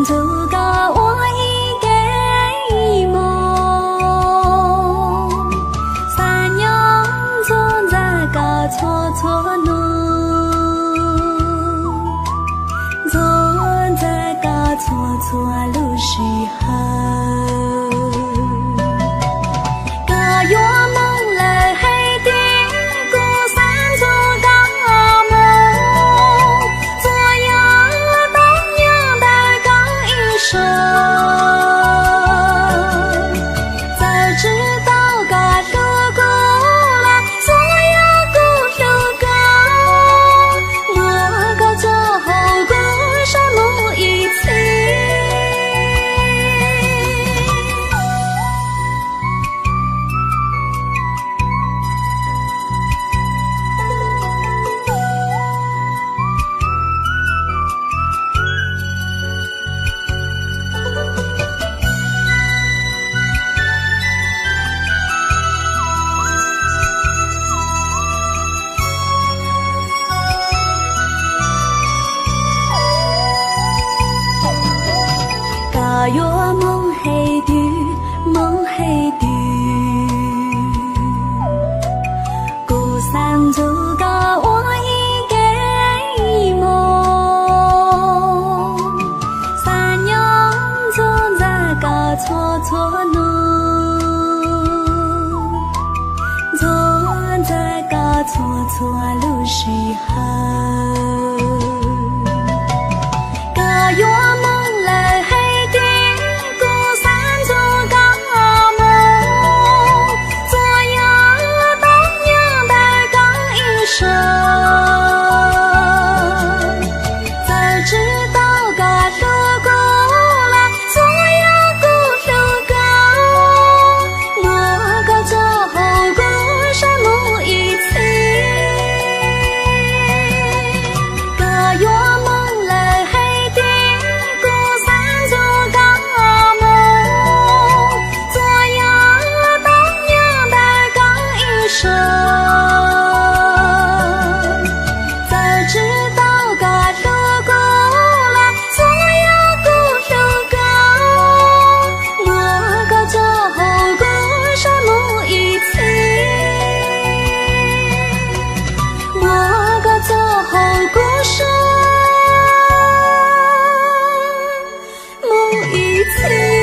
做个我一个梦，三娘坐在个错错路，坐在个错错路时候，个月梦来黑的孤山做个梦，左右东阳的讲一声，早知道个路过了，左右过路过，我个做后过什么一次。个月梦黑的，梦黑的，孤山做个我一个梦，三娘坐在个错错路，坐在个错错路时候，个月梦来黑的孤山做个梦，左右东阳的讲一声，早知道个路过了，左右过路过，我个做后过什么一次。个月梦来黑的孤山做个梦，左右东阳的讲一声，早知道个路过了，左右过路过，我个做后过什么一次。我个做后过什么一次。